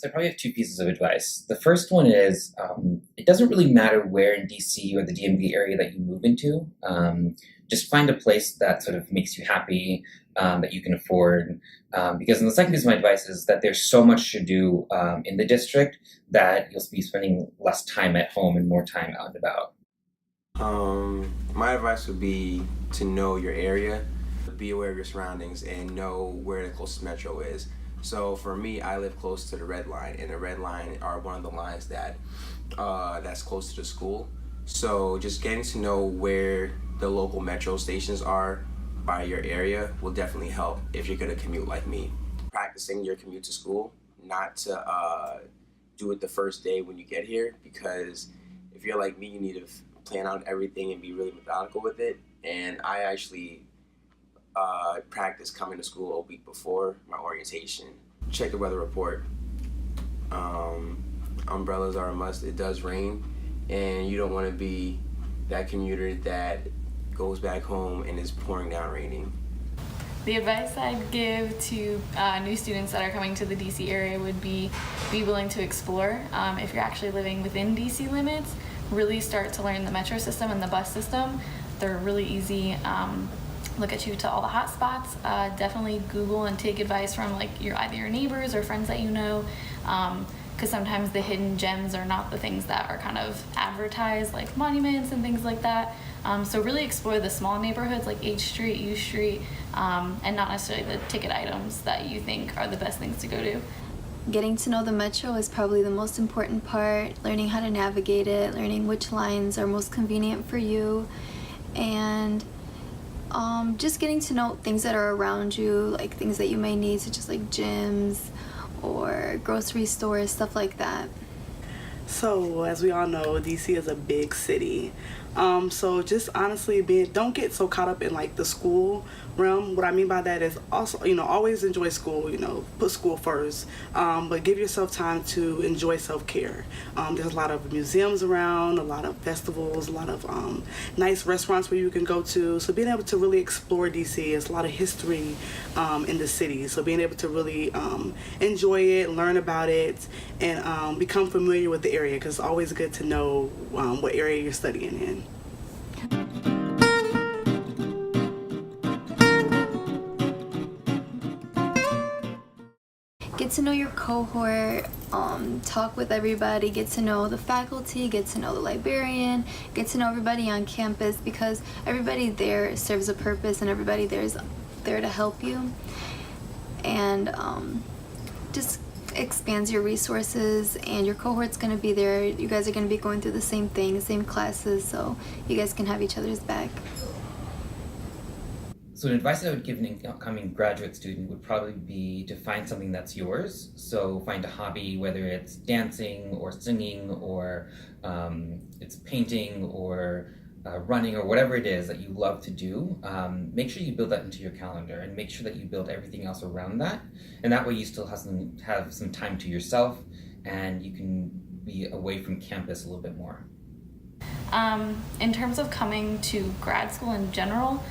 So I probably have two pieces of advice. The first one is it doesn't really matter where in DC or the DMV area that you move into. Just find a place that sort of makes you happy, that you can afford. Because the second piece of my advice is that there's so much to do in the district that you'll be spending less time at home and more time out and about. My advice would be to know your area, be aware of your surroundings, and know where the closest metro is. So for me, I live close to the Red Line, and the Red Line are one of the lines that's close to the school. So just getting to know where the local metro stations are by your area will definitely help if you're gonna commute like me. Practicing your commute to school, not to do it the first day when you get here, because if you're like me, you need to plan out everything and be really methodical with it. And I actually practice coming to school a week before my orientation. Check the weather report. Umbrellas are a must. It does rain, and you don't want to be that commuter that goes back home and it's pouring down raining. The advice I'd give to new students that are coming to the DC area would be willing to explore. If you're actually living within DC limits, really start to learn the metro system and the bus system. They're really easy. Look at you to all the hot spots. Definitely Google and take advice from either your neighbors or friends that you know, because sometimes the hidden gems are not the things that are kind of advertised, like monuments and things like that. So really explore the small neighborhoods like H Street, U Street, and not necessarily the ticket items that you think are the best things to go to. Getting to know the metro is probably the most important part, learning how to navigate it, learning which lines are most convenient for you, and just getting to know things that are around you, like things that you may need, such as like gyms or grocery stores, stuff like that. So, as we all know, DC is a big city. So just honestly don't get so caught up in the school realm. What I mean by that is also, always enjoy school, put school first, but give yourself time to enjoy self-care. There's a lot of museums around, a lot of festivals, a lot of nice restaurants where you can go to. So being able to really explore DC, is a lot of history in the city. So being able to really enjoy it, learn about it, and become familiar with the area, because it's always good to know what area you're studying in. Get to know your cohort, talk with everybody, get to know the faculty, get to know the librarian, get to know everybody on campus, because everybody there serves a purpose and everybody there is there to help you. And just expands your resources, and your cohort's going to be there. You guys are going to be going through the same thing, same classes, so you guys can have each other's back. So, an advice I would give an incoming graduate student would probably be to find something that's yours. So, find a hobby, whether it's dancing or singing or it's painting or running or whatever it is that you love to do. Make sure you build that into your calendar and make sure that you build everything else around that. And that way you still have some time to yourself and you can be away from campus a little bit more. In terms of coming to grad school in general,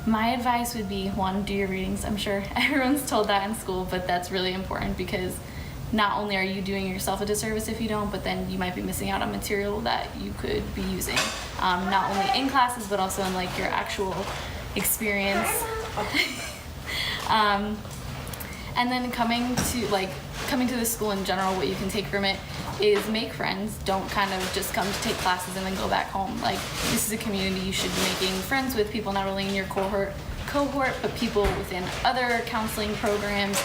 my advice would be, one, do your readings. I'm sure everyone's told that in school, but that's really important because not only are you doing yourself a disservice if you don't, but then you might be missing out on material that you could be using, not only in classes, but also in your actual experience. And then coming to the school in general, what you can take from it is make friends. Don't kind of just come to take classes and then go back home. This is a community you should be making friends with, people not only in your cohort, but people within other counseling programs,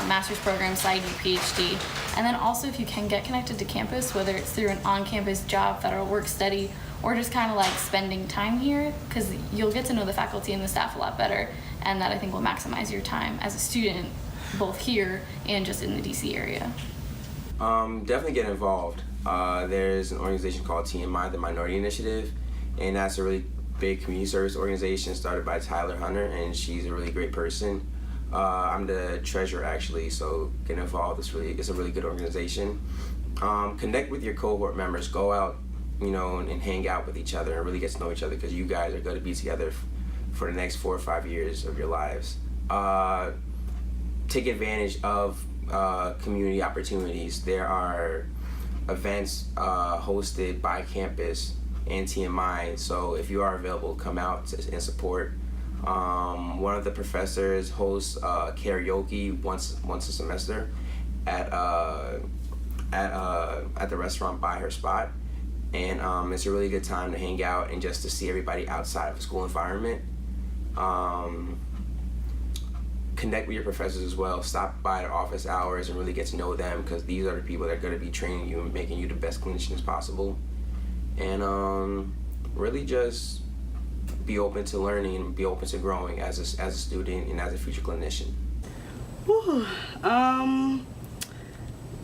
master's programs, PsyD, PhD. And then also, if you can get connected to campus, whether it's through an on-campus job, federal work study, or just kind of spending time here, because you'll get to know the faculty and the staff a lot better, and that I think will maximize your time as a student, both here and just in the DC area. Definitely get involved. There's an organization called TMI, the Minority Initiative, and that's a really big community service organization started by Tyler Hunter, and she's a really great person. I'm the treasurer actually, so get involved. It's a really good organization. Connect with your cohort members. Go out, and hang out with each other and really get to know each other, because you guys are going to be together for the next 4 or 5 years of your lives. Take advantage of community opportunities. There are events hosted by campus and TMI, so if you are available, come out and support. One of the professors hosts karaoke once a semester at the restaurant by her spot, and it's a really good time to hang out and just to see everybody outside of a school environment. Connect with your professors as well. Stop by their office hours and really get to know them, because these are the people that are going to be training you and making you the best clinician as possible. And really just be open to learning and be open to growing as a student and as a future clinician. Whew.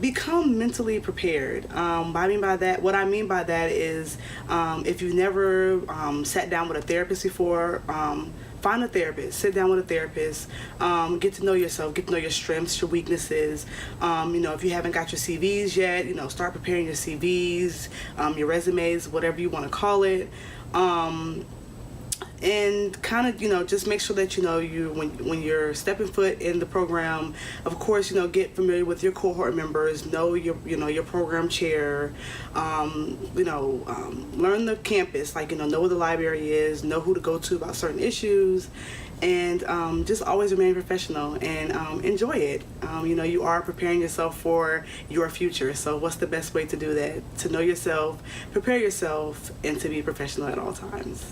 Become mentally prepared. What I mean by that is if you've never sat down with a therapist before, find a therapist, sit down with a therapist, get to know yourself, get to know your strengths, your weaknesses. If you haven't got your CVs yet, start preparing your CVs, your resumes, whatever you want to call it. And kind of, just make sure that, when you're stepping foot in the program, of course, get familiar with your cohort members, know your program chair, learn the campus, know where the library is, know who to go to about certain issues, and just always remain professional and enjoy it. You are preparing yourself for your future, so what's the best way to do that? To know yourself, prepare yourself, and to be professional at all times.